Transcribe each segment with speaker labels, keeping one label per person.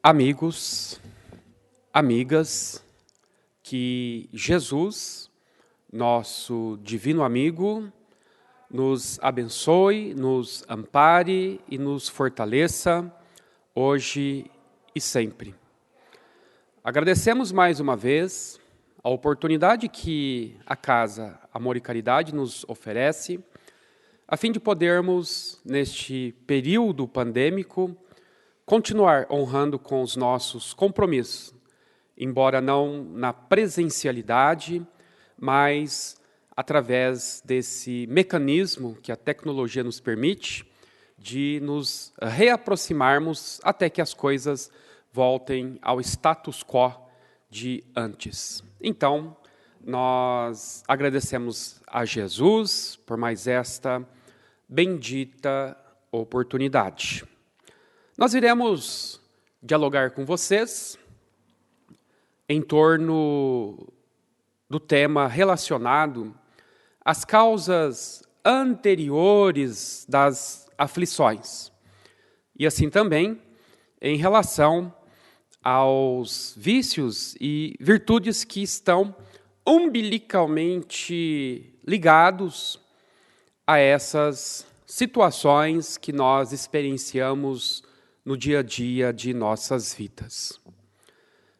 Speaker 1: Amigos, amigas, que Jesus, nosso divino amigo, nos abençoe, nos ampare e nos fortaleça hoje e sempre. Agradecemos mais uma vez a oportunidade que a Casa Amor e Caridade nos oferece, a fim de podermos, neste período pandêmico, continuar honrando com os nossos compromissos, embora não na presencialidade, mas através desse mecanismo que a tecnologia nos permite, de nos reaproximarmos até que as coisas voltem ao status quo de antes. Então, nós agradecemos a Jesus por mais esta bendita oportunidade. Nós iremos dialogar com vocês em torno do tema relacionado às causas anteriores das aflições. E assim também em relação aos vícios e virtudes que estão umbilicalmente ligados a essas situações que nós experienciamos no dia a dia de nossas vidas.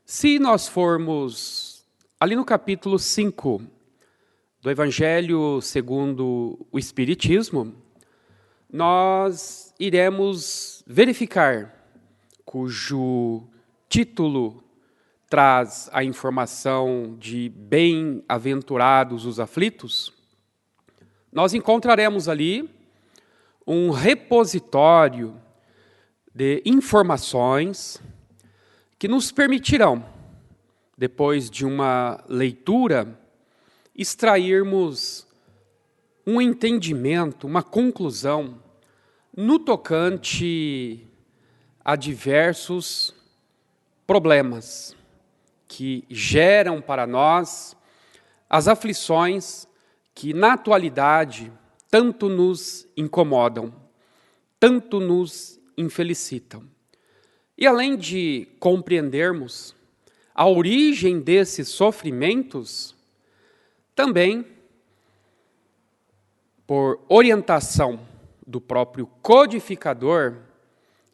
Speaker 1: Se nós formos ali no capítulo 5 do Evangelho segundo o Espiritismo, nós iremos verificar, cujo título traz a informação de bem-aventurados os aflitos, nós encontraremos ali um repositório de informações que nos permitirão, depois de uma leitura, extrairmos um entendimento, uma conclusão no tocante a diversos problemas que geram para nós as aflições que na atualidade tanto nos incomodam, tanto nos infelicitam. E além de compreendermos a origem desses sofrimentos, também, por orientação do próprio codificador,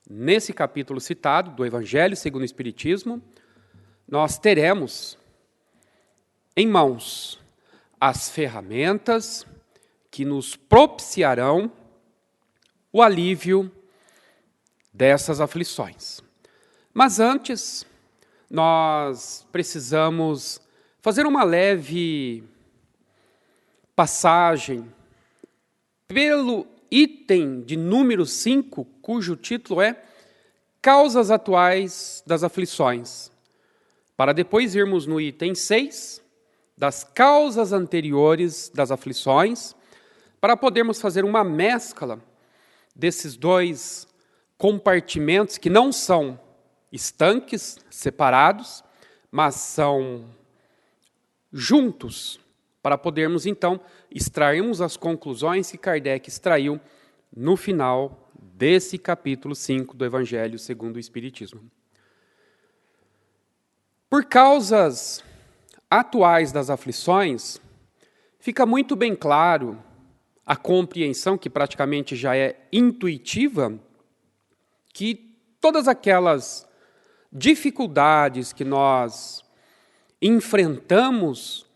Speaker 1: nesse capítulo citado, do Evangelho segundo o Espiritismo, nós teremos em mãos as ferramentas que nos propiciarão o alívio dessas aflições. Mas antes, nós precisamos fazer uma leve passagem pelo item de número 5, cujo título é Causas Atuais das Aflições, para depois irmos no item 6, das causas anteriores das aflições, para podermos fazer uma mescla desses dois compartimentos que não são estanques, separados, mas são juntos, para podermos, então, extrairmos as conclusões que Kardec extraiu no final desse capítulo 5 do Evangelho segundo o Espiritismo. Por causas atuais das aflições, fica muito bem claro a compreensão, que praticamente já é intuitiva, que todas aquelas dificuldades que nós enfrentamos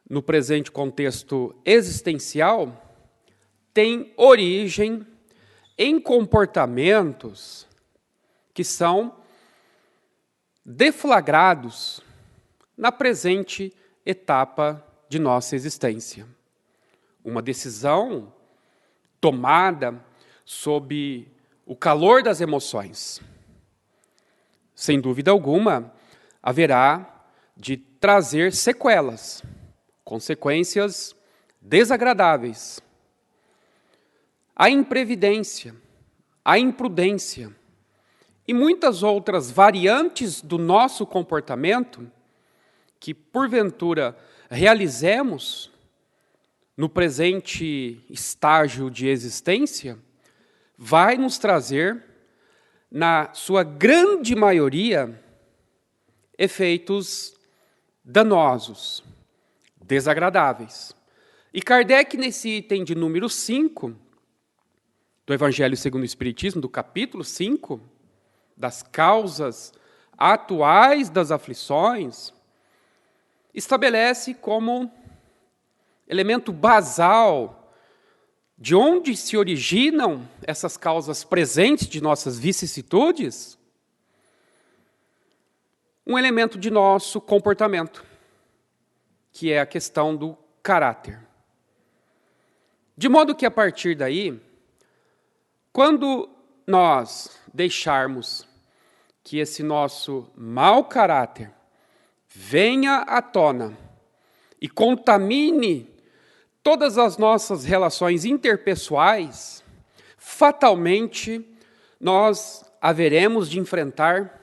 Speaker 1: no presente contexto existencial têm origem em comportamentos que são deflagrados na presente etapa de nossa existência. Uma decisão tomada sob o calor das emoções, sem dúvida alguma, haverá de trazer sequelas, consequências desagradáveis. A imprevidência, a imprudência e muitas outras variantes do nosso comportamento que, porventura, realizemos no presente estágio de existência, vai nos trazer na sua grande maioria, efeitos danosos, desagradáveis. E Kardec, nesse item de número 5, do Evangelho segundo o Espiritismo, do capítulo 5, das causas atuais das aflições, estabelece como elemento basal de onde se originam essas causas presentes de nossas vicissitudes, um elemento de nosso comportamento, que é a questão do caráter. De modo que, a partir daí, quando nós deixarmos que esse nosso mau caráter venha à tona e contamine todas as nossas relações interpessoais, fatalmente nós haveremos de enfrentar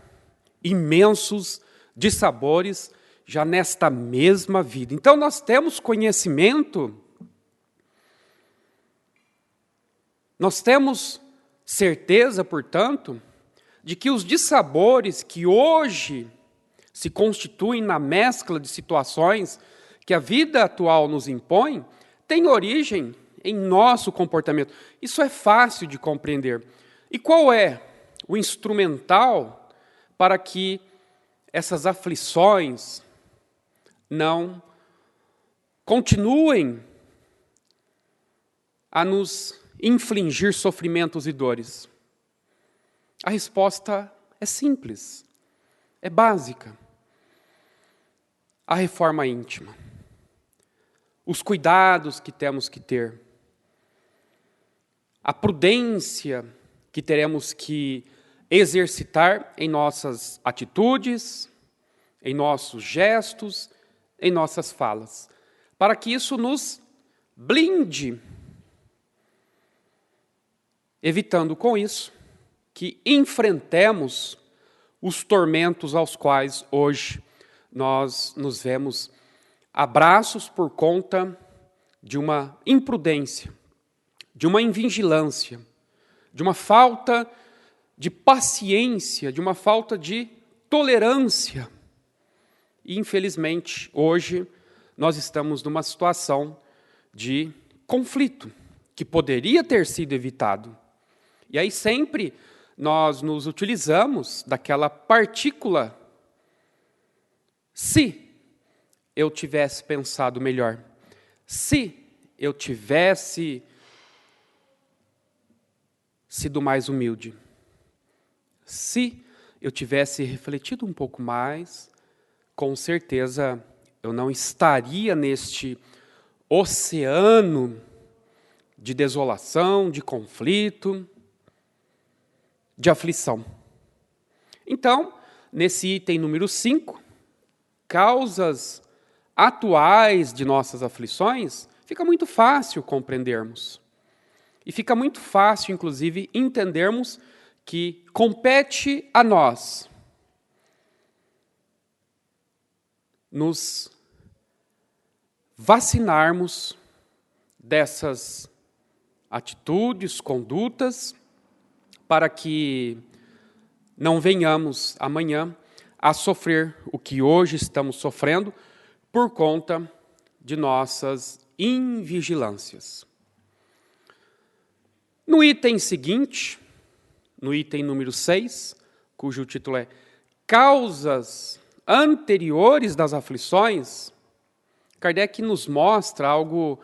Speaker 1: imensos dissabores já nesta mesma vida. Então nós temos conhecimento, nós temos certeza, portanto, de que os dissabores que hoje se constituem na mescla de situações que a vida atual nos impõe, têm origem em nosso comportamento. Isso é fácil de compreender. E qual é o instrumental para que essas aflições não continuem a nos infligir sofrimentos e dores? A resposta é simples, é básica. A reforma íntima, os cuidados que temos que ter, a prudência que teremos que exercitar em nossas atitudes, em nossos gestos, em nossas falas, para que isso nos blinde, evitando com isso que enfrentemos os tormentos aos quais hoje nós nos vemos abraços por conta de uma imprudência, de uma invigilância, de uma falta de paciência, de uma falta de tolerância. E, infelizmente, hoje nós estamos numa situação de conflito que poderia ter sido evitado. E aí sempre nós nos utilizamos daquela partícula se eu tivesse pensado melhor, se eu tivesse sido mais humilde, se eu tivesse refletido um pouco mais, com certeza eu não estaria neste oceano de desolação, de conflito, de aflição. Então, nesse item número 5, causas atuais de nossas aflições, fica muito fácil compreendermos. E fica muito fácil, inclusive, entendermos que compete a nós nos vacinarmos dessas atitudes, condutas, para que não venhamos amanhã a sofrer o que hoje estamos sofrendo por conta de nossas invigilâncias. No item seguinte, no item número 6, cujo título é Causas anteriores das aflições, Kardec nos mostra algo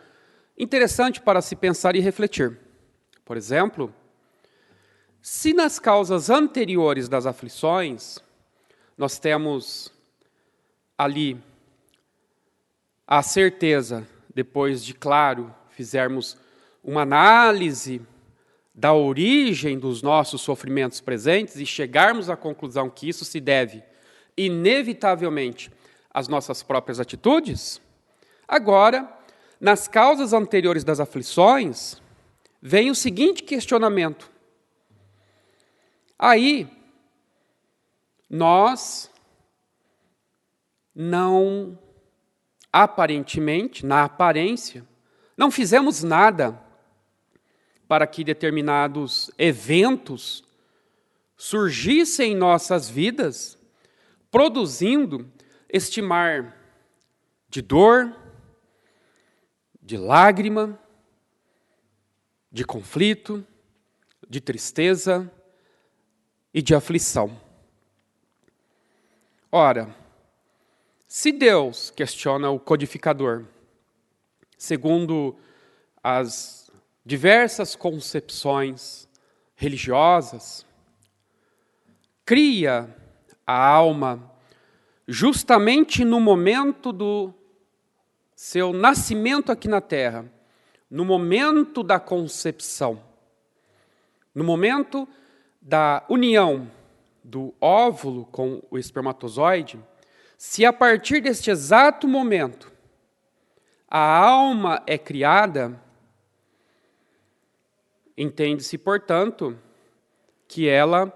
Speaker 1: interessante para se pensar e refletir. Por exemplo, se nas causas anteriores das aflições nós temos ali a certeza, depois de, claro, fizermos uma análise da origem dos nossos sofrimentos presentes e chegarmos à conclusão que isso se deve, inevitavelmente, às nossas próprias atitudes, agora, nas causas anteriores das aflições, vem o seguinte questionamento. Aí, nós não, aparentemente, na aparência, não fizemos nada para que determinados eventos surgissem em nossas vidas, produzindo este mar de dor, de lágrima, de conflito, de tristeza e de aflição. Ora, se Deus, questiona o codificador, segundo as diversas concepções religiosas, cria a alma justamente no momento do seu nascimento aqui na Terra, no momento da concepção, no momento da união do óvulo com o espermatozoide, se a partir deste exato momento a alma é criada, entende-se, portanto, que ela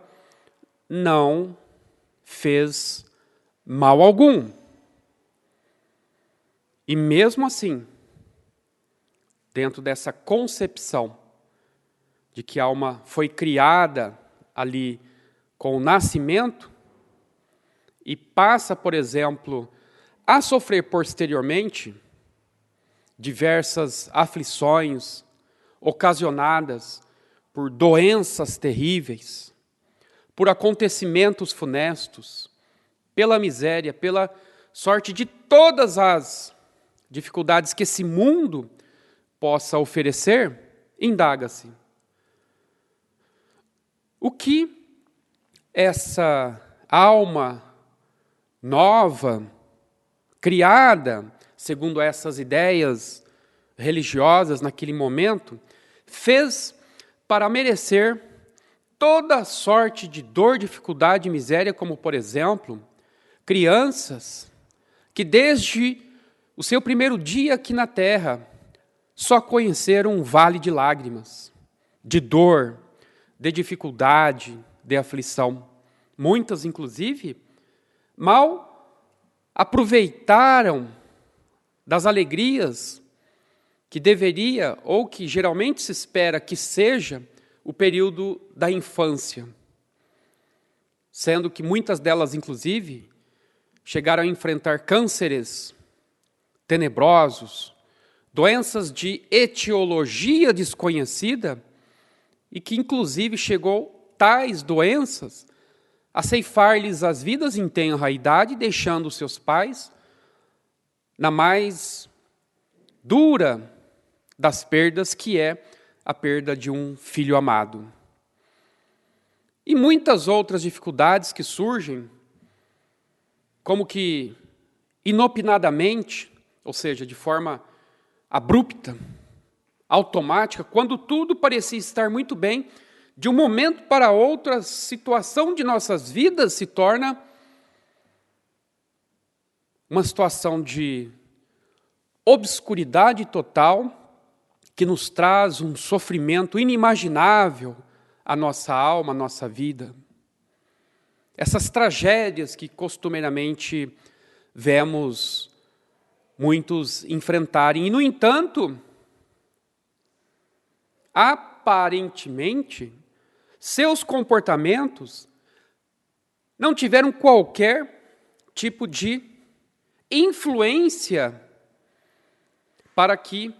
Speaker 1: não fez mal algum. E mesmo assim, dentro dessa concepção de que a alma foi criada ali com o nascimento e passa, por exemplo, a sofrer posteriormente diversas aflições ocasionadas por doenças terríveis, por acontecimentos funestos, pela miséria, pela sorte de todas as dificuldades que esse mundo possa oferecer, indaga-se: o que essa alma nova, criada segundo essas ideias religiosas naquele momento, fez para merecer toda sorte de dor, dificuldade e miséria, como, por exemplo, crianças que desde o seu primeiro dia aqui na Terra só conheceram um vale de lágrimas, de dor, de dificuldade, de aflição. Muitas, inclusive, mal aproveitaram das alegrias que deveria, ou que geralmente se espera que seja, o período da infância. Sendo que muitas delas, inclusive, chegaram a enfrentar cânceres tenebrosos, doenças de etiologia desconhecida, e que, inclusive, chegou tais doenças a ceifar-lhes as vidas em tenra idade, deixando seus pais na mais dura das perdas, que é a perda de um filho amado. E muitas outras dificuldades que surgem, como que inopinadamente, ou seja, de forma abrupta, automática, quando tudo parecia estar muito bem, de um momento para outro, a situação de nossas vidas se torna uma situação de obscuridade total, que nos traz um sofrimento inimaginável à nossa alma, à nossa vida. Essas tragédias que costumeiramente vemos muitos enfrentarem. E, no entanto, aparentemente, seus comportamentos não tiveram qualquer tipo de influência para que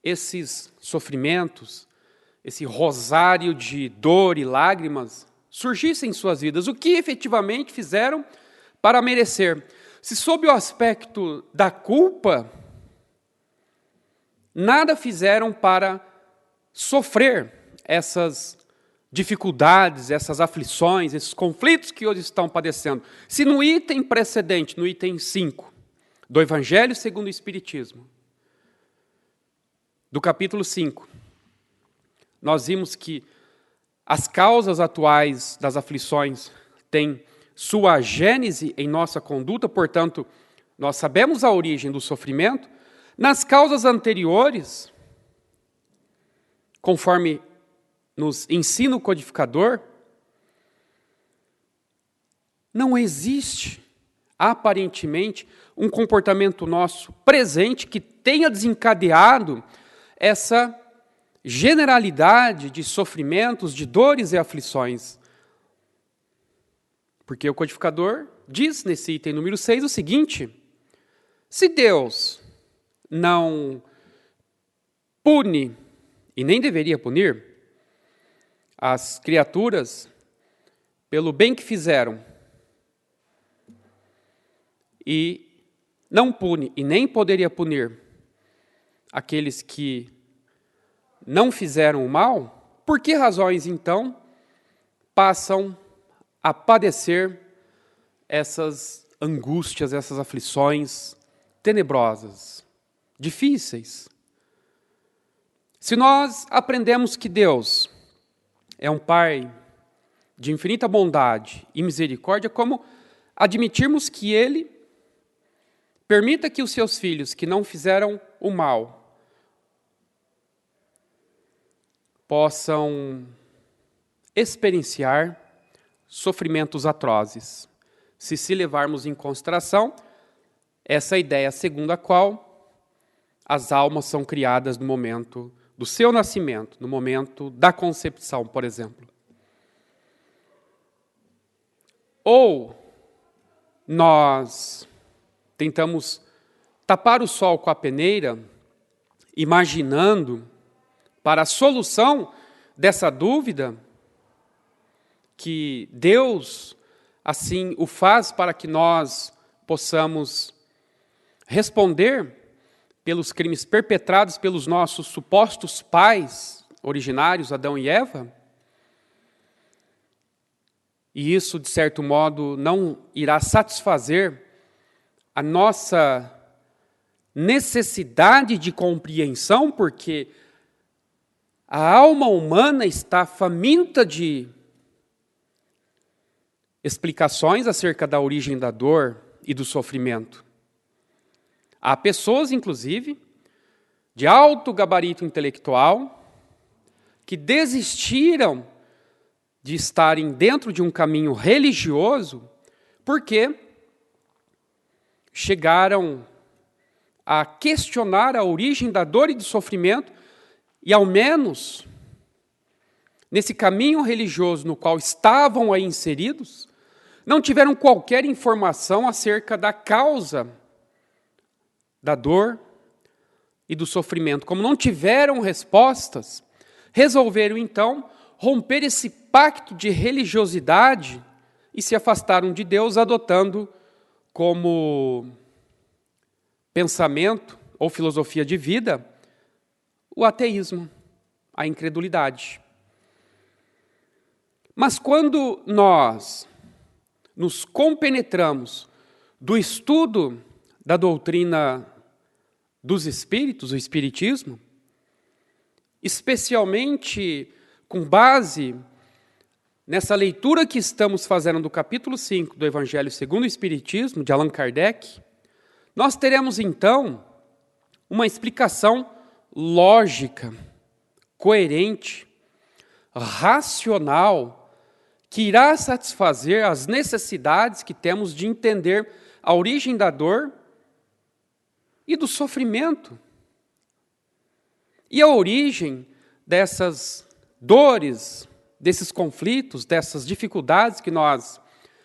Speaker 1: esses sofrimentos, esse rosário de dor e lágrimas surgissem em suas vidas. O que efetivamente fizeram para merecer? Se sob o aspecto da culpa, nada fizeram para sofrer essas dificuldades, essas aflições, esses conflitos que hoje estão padecendo. Se no item precedente, no item 5, do Evangelho segundo o Espiritismo, do capítulo 5, nós vimos que as causas atuais das aflições têm sua gênese em nossa conduta, portanto, nós sabemos a origem do sofrimento. Nas causas anteriores, conforme nos ensina o codificador, não existe, aparentemente, um comportamento nosso presente que tenha desencadeado essa generalidade de sofrimentos, de dores e aflições Porque o codificador diz nesse item número 6 o seguinte: se Deus não pune, e nem deveria punir, as criaturas pelo bem que fizeram, e não pune, e nem poderia punir, aqueles que não fizeram o mal, por que razões, então, passam a padecer essas angústias, essas aflições tenebrosas, difíceis? Se nós aprendemos que Deus é um Pai de infinita bondade e misericórdia, como admitirmos que Ele permita que os seus filhos que não fizeram o mal possam experienciar sofrimentos atrozes, se levarmos em consideração essa ideia segundo a qual as almas são criadas no momento do seu nascimento, no momento da concepção, por exemplo. Ou nós tentamos tapar o sol com a peneira, imaginando para a solução dessa dúvida que Deus assim o faz para que nós possamos responder pelos crimes perpetrados pelos nossos supostos pais originários, Adão e Eva. E isso, de certo modo, não irá satisfazer a nossa necessidade de compreensão, porque a alma humana está faminta de explicações acerca da origem da dor e do sofrimento. Há pessoas, inclusive, de alto gabarito intelectual, que desistiram de estarem dentro de um caminho religioso, porque chegaram a questionar a origem da dor e do sofrimento, e ao menos, nesse caminho religioso no qual estavam aí inseridos, não tiveram qualquer informação acerca da causa da dor e do sofrimento. Como não tiveram respostas, resolveram então romper esse pacto de religiosidade e se afastaram de Deus, adotando como pensamento ou filosofia de vida o ateísmo, a incredulidade. Mas quando nós nos compenetramos do estudo da doutrina dos espíritos, o espiritismo, especialmente com base nessa leitura que estamos fazendo do capítulo 5 do Evangelho segundo o Espiritismo, de Allan Kardec, nós teremos então uma explicação lógica, coerente, racional, que irá satisfazer as necessidades que temos de entender a origem da dor e do sofrimento. E a origem dessas dores, desses conflitos, dessas dificuldades que nós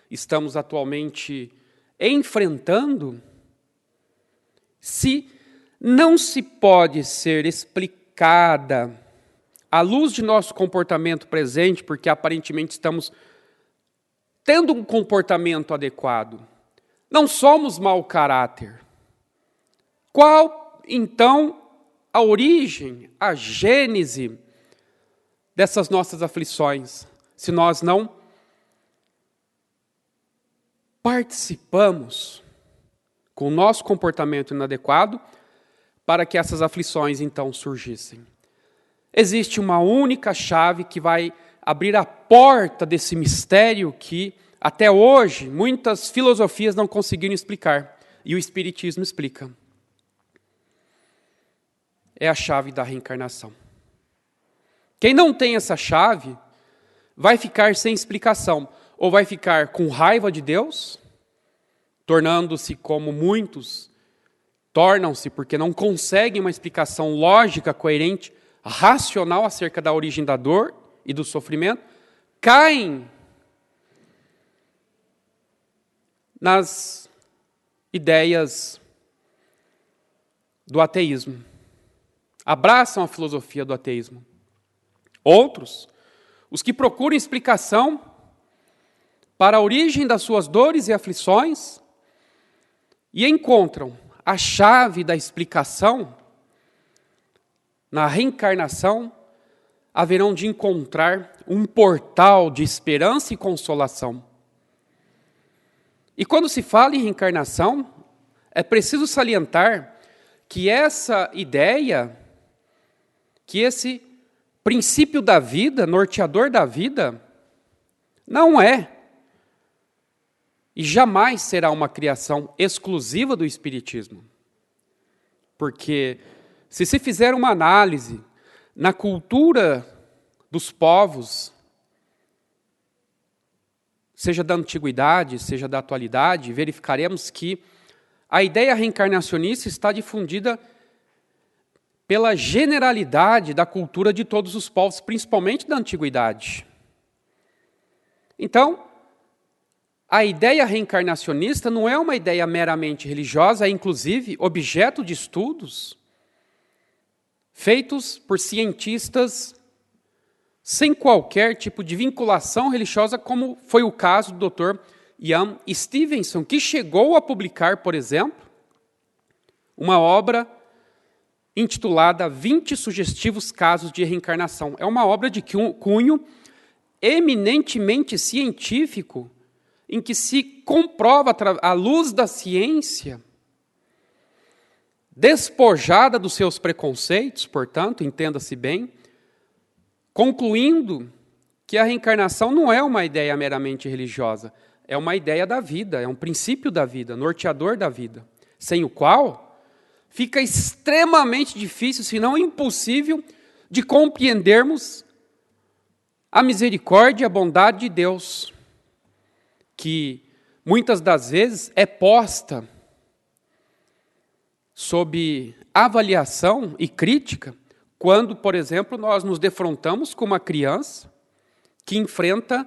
Speaker 1: estamos atualmente enfrentando, se não se pode ser explicada à luz de nosso comportamento presente, porque aparentemente estamos tendo um comportamento adequado, não somos mau caráter. Qual, então, a origem, a gênese dessas nossas aflições, se nós não participamos com o nosso comportamento inadequado para que essas aflições então surgissem? Existe uma única chave que vai abrir a porta desse mistério que, até hoje, muitas filosofias não conseguiram explicar, e o Espiritismo explica. É a chave da reencarnação. Quem não tem essa chave vai ficar sem explicação, ou vai ficar com raiva de Deus, tornando-se como muitos tornam-se, porque não conseguem uma explicação lógica, coerente, racional acerca da origem da dor e do sofrimento, caem nas ideias do ateísmo. Abraçam a filosofia do ateísmo. Outros, os que procuram explicação para a origem das suas dores e aflições e encontram a chave da explicação na reencarnação, haverão de encontrar um portal de esperança e consolação. E quando se fala em reencarnação, é preciso salientar que essa ideia, que esse princípio da vida, norteador da vida, não é e jamais será uma criação exclusiva do Espiritismo. Porque se fizer uma análise na cultura dos povos, seja da antiguidade, seja da atualidade, verificaremos que a ideia reencarnacionista está difundida pela generalidade da cultura de todos os povos, principalmente da antiguidade. Então, a ideia reencarnacionista não é uma ideia meramente religiosa, é inclusive objeto de estudos feitos por cientistas sem qualquer tipo de vinculação religiosa, como foi o caso do Dr. Ian Stevenson, que chegou a publicar, por exemplo, uma obra intitulada 20 Sugestivos Casos de Reencarnação. É uma obra de cunho eminentemente científico, em que se comprova, à luz da ciência, despojada dos seus preconceitos, portanto, entenda-se bem, concluindo que a reencarnação não é uma ideia meramente religiosa, é uma ideia da vida, é um princípio da vida, norteador da vida, sem o qual fica extremamente difícil, se não impossível, de compreendermos a misericórdia e a bondade de Deus, que muitas das vezes é posta sob avaliação e crítica quando, por exemplo, nós nos defrontamos com uma criança que enfrenta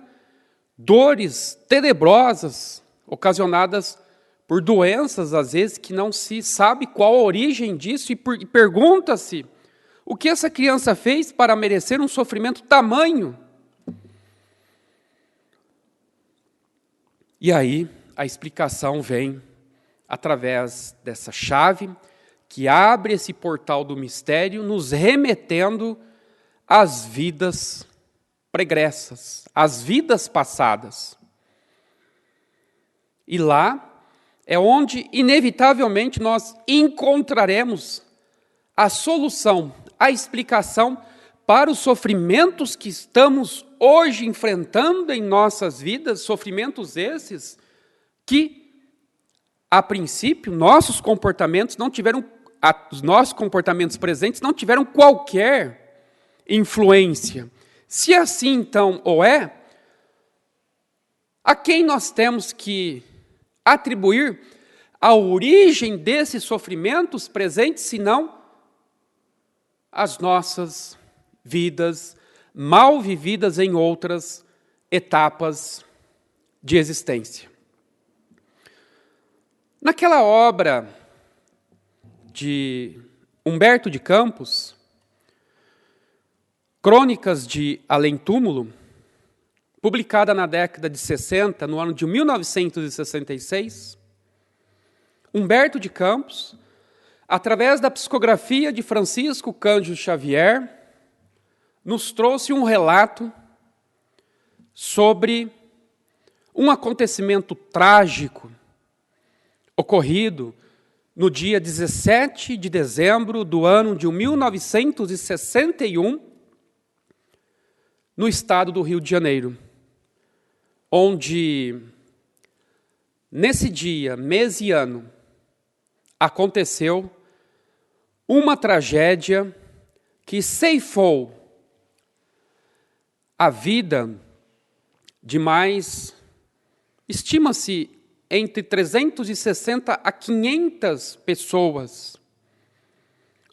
Speaker 1: dores tenebrosas ocasionadas por doenças, às vezes, que não se sabe qual a origem disso e pergunta-se o que essa criança fez para merecer um sofrimento tamanho. E aí a explicação vem através dessa chave que abre esse portal do mistério, nos remetendo às vidas pregressas, às vidas passadas. E lá é onde, inevitavelmente, nós encontraremos a solução, a explicação para os sofrimentos que estamos hoje enfrentando em nossas vidas, sofrimentos esses que, a princípio, os nossos comportamentos presentes não tiveram qualquer influência. Se assim, então, a quem nós temos que atribuir a origem desses sofrimentos presentes, senão as nossas vidas mal vividas em outras etapas de existência. Naquela obra de Humberto de Campos, Crônicas de Além-Túmulo, publicada na década de 60, no ano de 1966, Humberto de Campos, através da psicografia de Francisco Cândido Xavier, nos trouxe um relato sobre um acontecimento trágico ocorrido no dia 17 de dezembro do ano de 1961, no estado do Rio de Janeiro, onde, nesse dia, mês e ano, aconteceu uma tragédia que ceifou a vida de mais, estima-se, entre 360 a 500 pessoas,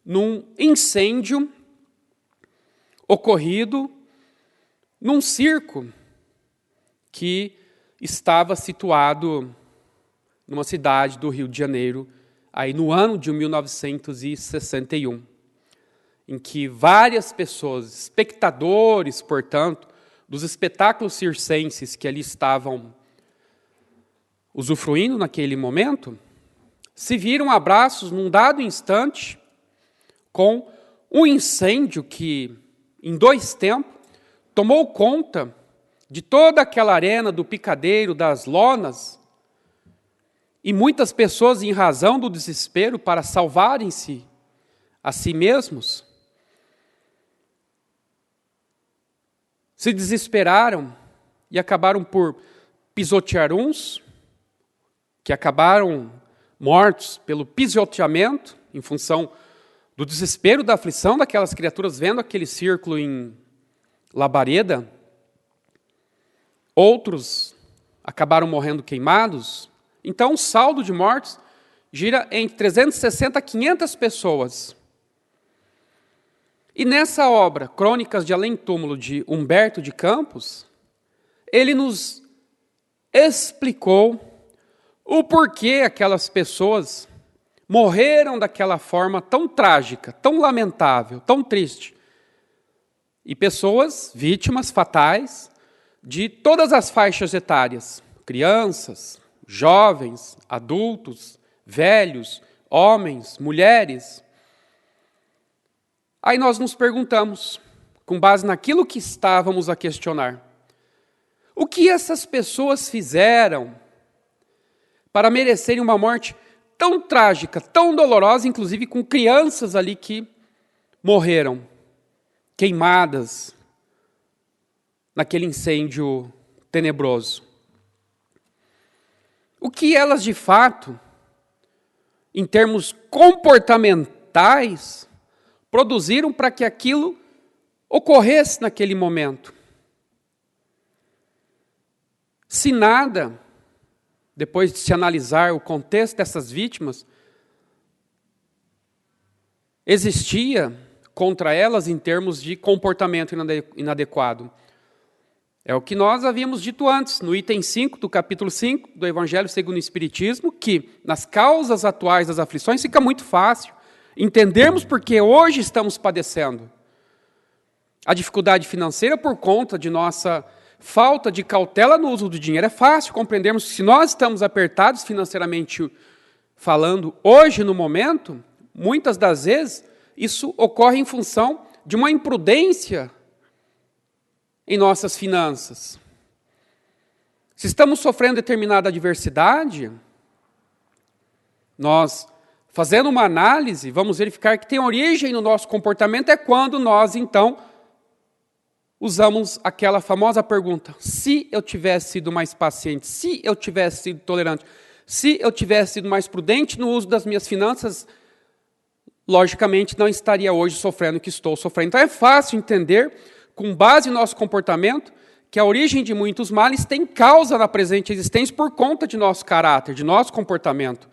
Speaker 1: num incêndio ocorrido num circo que estava situado numa cidade do Rio de Janeiro, aí no ano de 1961, em que várias pessoas, espectadores, portanto, dos espetáculos circenses que ali estavam usufruindo naquele momento, se viram abraços num dado instante com um incêndio que, em 2 tempos, tomou conta de toda aquela arena do picadeiro, das lonas, e muitas pessoas, em razão do desespero, para salvarem-se a si mesmos, se desesperaram e acabaram por pisotear uns, que acabaram mortos pelo pisoteamento, em função do desespero, da aflição daquelas criaturas, vendo aquele círculo em labareda. Outros acabaram morrendo queimados. Então, o saldo de mortos gira entre 360 a 500 pessoas. E nessa obra, Crônicas de Além-Túmulo, de Humberto de Campos, ele nos explicou o porquê aquelas pessoas morreram daquela forma tão trágica, tão lamentável, tão triste. E pessoas, vítimas fatais, de todas as faixas etárias, crianças, jovens, adultos, velhos, homens, mulheres. Aí nós nos perguntamos, com base naquilo que estávamos a questionar, o que essas pessoas fizeram para merecerem uma morte tão trágica, tão dolorosa, inclusive com crianças ali que morreram, queimadas naquele incêndio tenebroso? O que elas, de fato, em termos comportamentais, produziram para que aquilo ocorresse naquele momento? Se nada, depois de se analisar o contexto dessas vítimas, existia contra elas em termos de comportamento inadequado. É o que nós havíamos dito antes, no item 5 do capítulo 5 do Evangelho segundo o Espiritismo, que nas causas atuais das aflições fica muito fácil entendermos porque hoje estamos padecendo. A dificuldade financeira por conta de nossa falta de cautela no uso do dinheiro. É fácil compreendermos que se nós estamos apertados financeiramente falando, hoje no momento, muitas das vezes, isso ocorre em função de uma imprudência em nossas finanças. Se estamos sofrendo determinada adversidade, nós, fazendo uma análise, vamos verificar que tem origem no nosso comportamento é quando nós, então, usamos aquela famosa pergunta: se eu tivesse sido mais paciente, se eu tivesse sido tolerante, se eu tivesse sido mais prudente no uso das minhas finanças, logicamente não estaria hoje sofrendo o que estou sofrendo. Então é fácil entender, com base no nosso comportamento, que a origem de muitos males tem causa na presente existência por conta de nosso caráter, de nosso comportamento,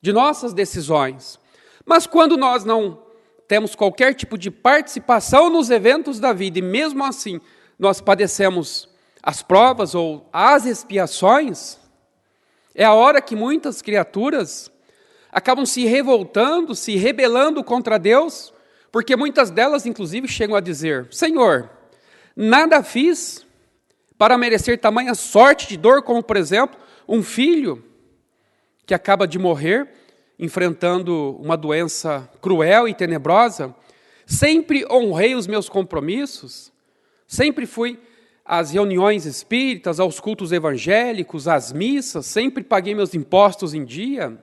Speaker 1: de nossas decisões. Mas quando nós não temos qualquer tipo de participação nos eventos da vida, e mesmo assim nós padecemos as provas ou as expiações, é a hora que muitas criaturas acabam se revoltando, se rebelando contra Deus, porque muitas delas, inclusive, chegam a dizer: Senhor, nada fiz para merecer tamanha sorte de dor, como, por exemplo, um filho que acaba de morrer, enfrentando uma doença cruel e tenebrosa. Sempre honrei os meus compromissos, sempre fui às reuniões espíritas, aos cultos evangélicos, às missas, sempre paguei meus impostos em dia,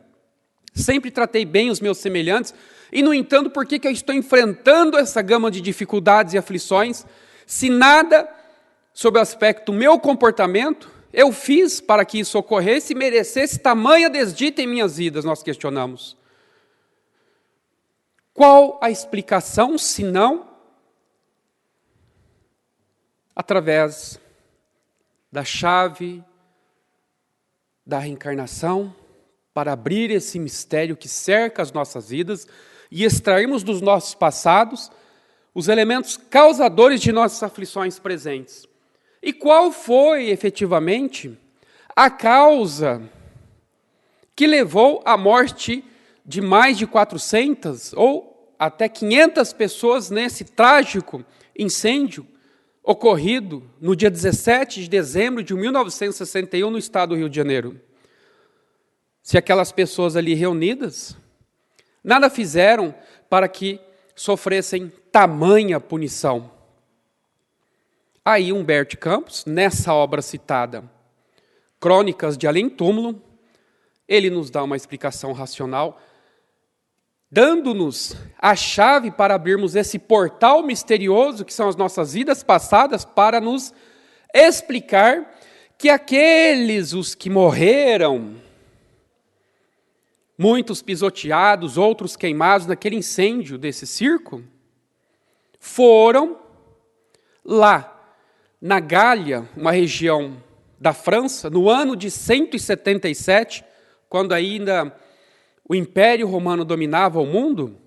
Speaker 1: sempre tratei bem os meus semelhantes, e, no entanto, por que eu estou enfrentando essa gama de dificuldades e aflições, se nada, sob o aspecto do meu comportamento, eu fiz para que isso ocorresse e merecesse tamanha desdita em minhas vidas? Nós questionamos. Qual a explicação, se não através da chave da reencarnação, para abrir esse mistério que cerca as nossas vidas e extrairmos dos nossos passados os elementos causadores de nossas aflições presentes? E qual foi, efetivamente, a causa que levou à morte de mais de 400 ou até 500 pessoas nesse trágico incêndio ocorrido no dia 17 de dezembro de 1961 no estado do Rio de Janeiro. Se aquelas pessoas ali reunidas nada fizeram para que sofressem tamanha punição. Aí Humberto Campos, nessa obra citada, Crônicas de Além-Túmulo, ele nos dá uma explicação racional, dando-nos a chave para abrirmos esse portal misterioso que são as nossas vidas passadas, para nos explicar que aqueles os que morreram, muitos pisoteados, outros queimados naquele incêndio desse circo, foram lá na Gália, uma região da França, no ano de 177, quando ainda o Império Romano dominava o mundo.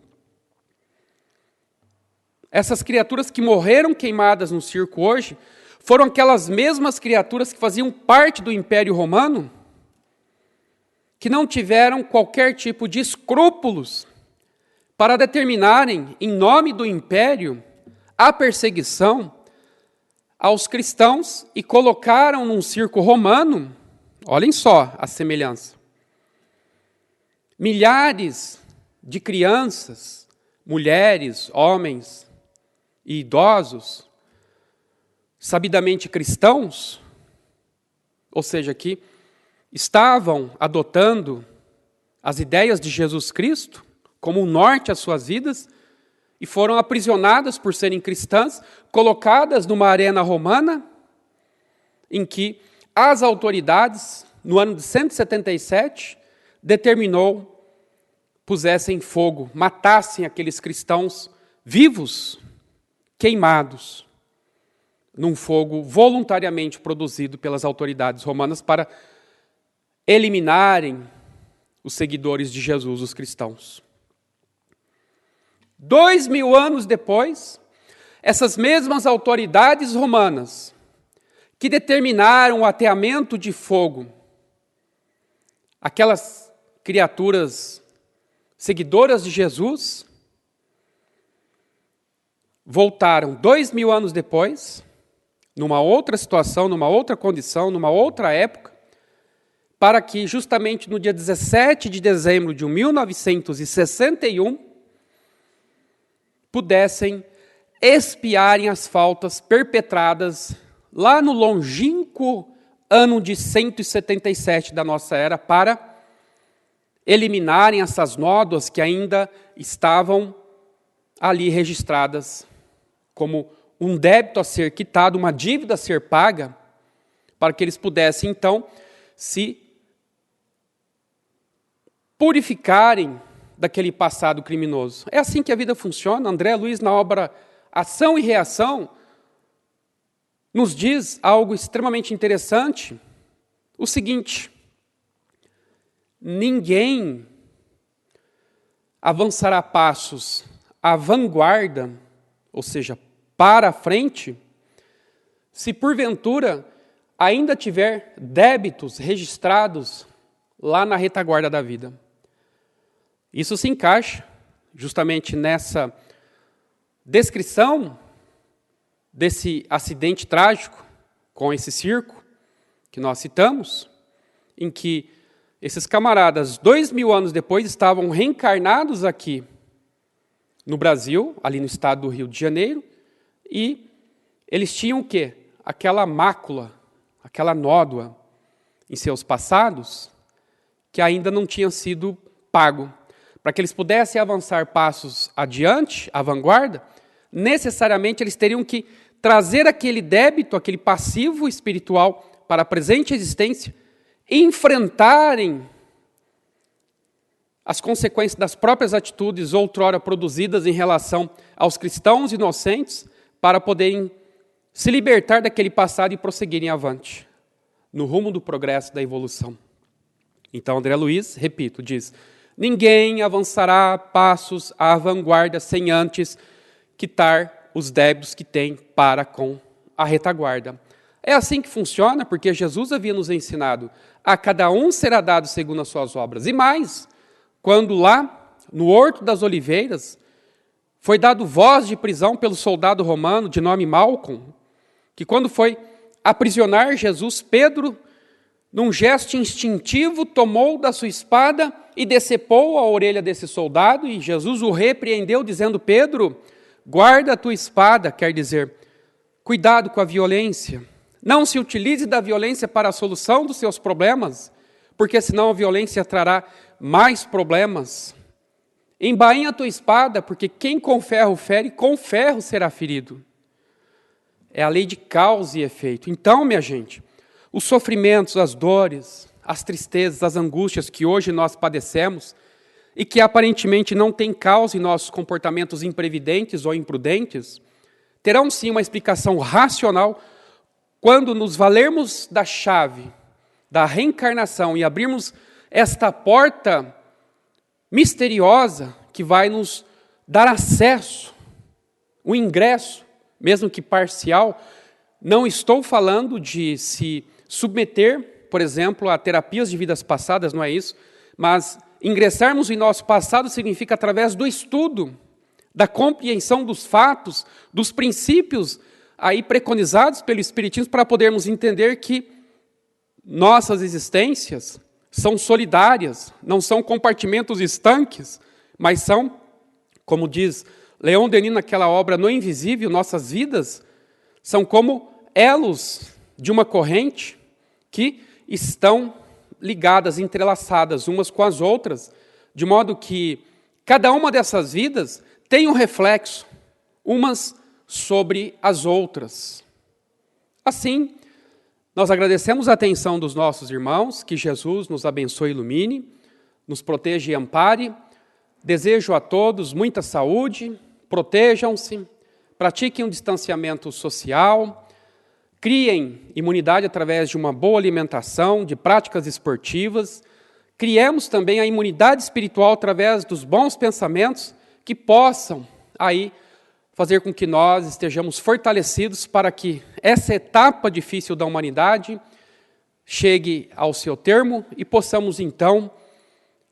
Speaker 1: Essas criaturas que morreram queimadas no circo hoje, foram aquelas mesmas criaturas que faziam parte do Império Romano, que não tiveram qualquer tipo de escrúpulos para determinarem, em nome do Império, a perseguição aos cristãos e colocaram num circo romano, olhem só a semelhança, milhares de crianças, mulheres, homens e idosos, sabidamente cristãos, ou seja, que estavam adotando as ideias de Jesus Cristo como um norte às suas vidas e foram aprisionadas por serem cristãs, colocadas numa arena romana em que as autoridades, no ano de 177, pusessem fogo, matassem aqueles cristãos vivos, queimados, num fogo voluntariamente produzido pelas autoridades romanas para eliminarem os seguidores de Jesus, os cristãos. 2000 anos depois, essas mesmas autoridades romanas que determinaram o ateamento de fogo, aquelas criaturas seguidoras de Jesus, voltaram 2000 anos depois, numa outra situação, numa outra condição, numa outra época, para que justamente no dia 17 de dezembro de 1961, pudessem expiarem as faltas perpetradas lá no longínquo ano de 177 da nossa era, para eliminarem essas nódoas que ainda estavam ali registradas como um débito a ser quitado, uma dívida a ser paga, para que eles pudessem, então, se purificarem daquele passado criminoso. É assim que a vida funciona. André Luiz, na obra Ação e Reação, nos diz algo extremamente interessante, o seguinte: ninguém avançará passos à vanguarda, ou seja, para a frente, se porventura ainda tiver débitos registrados lá na retaguarda da vida. Isso se encaixa justamente nessa descrição desse acidente trágico com esse circo que nós citamos, em que esses camaradas, 2000 anos depois, estavam reencarnados aqui no Brasil, ali no estado do Rio de Janeiro, e eles tinham o quê? Aquela mácula, aquela nódoa em seus passados, que ainda não tinha sido pago. Para que eles pudessem avançar passos adiante, à vanguarda, necessariamente eles teriam que trazer aquele débito, aquele passivo espiritual para a presente existência, e enfrentarem as consequências das próprias atitudes outrora produzidas em relação aos cristãos inocentes, para poderem se libertar daquele passado e prosseguirem avante, no rumo do progresso da evolução. Então, André Luiz, repito, diz: ninguém avançará passos à vanguarda sem antes quitar os débitos que tem para com a retaguarda. É assim que funciona, porque Jesus havia nos ensinado: a cada um será dado segundo as suas obras. E mais, quando lá, no Horto das Oliveiras, foi dado voz de prisão pelo soldado romano de nome Malcom, que quando foi aprisionar Jesus, Pedro, num gesto instintivo, tomou da sua espada e decepou a orelha desse soldado, e Jesus o repreendeu, dizendo: Pedro, guarda a tua espada, quer dizer, cuidado com a violência. Não se utilize da violência para a solução dos seus problemas, porque senão a violência trará mais problemas. Embainha a tua espada, porque quem com ferro fere, com ferro será ferido. É a lei de causa e efeito. Então, minha gente, os sofrimentos, as dores, as tristezas, as angústias que hoje nós padecemos e que aparentemente não têm causa em nossos comportamentos imprevidentes ou imprudentes, terão sim uma explicação racional quando nos valermos da chave da reencarnação e abrirmos esta porta misteriosa que vai nos dar acesso, o ingresso, mesmo que parcial. Não estou falando de se submeter, por exemplo, a terapias de vidas passadas, não é isso, mas ingressarmos em nosso passado significa através do estudo, da compreensão dos fatos, dos princípios aí preconizados pelo Espiritismo, para podermos entender que nossas existências são solidárias, não são compartimentos estanques, mas são, como diz Leon Denis naquela obra No Invisível, nossas vidas são como elos de uma corrente que estão ligadas, entrelaçadas umas com as outras, de modo que cada uma dessas vidas tem um reflexo, umas sobre as outras. Assim, nós agradecemos a atenção dos nossos irmãos, que Jesus nos abençoe e ilumine, nos proteja e ampare. Desejo a todos muita saúde, protejam-se, pratiquem um distanciamento social, criem imunidade através de uma boa alimentação, de práticas esportivas, criemos também a imunidade espiritual através dos bons pensamentos que possam aí fazer com que nós estejamos fortalecidos para que essa etapa difícil da humanidade chegue ao seu termo e possamos então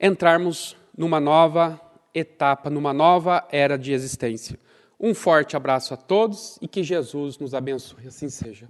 Speaker 1: entrarmos numa nova etapa, numa nova era de existência. Um forte abraço a todos e que Jesus nos abençoe, assim seja.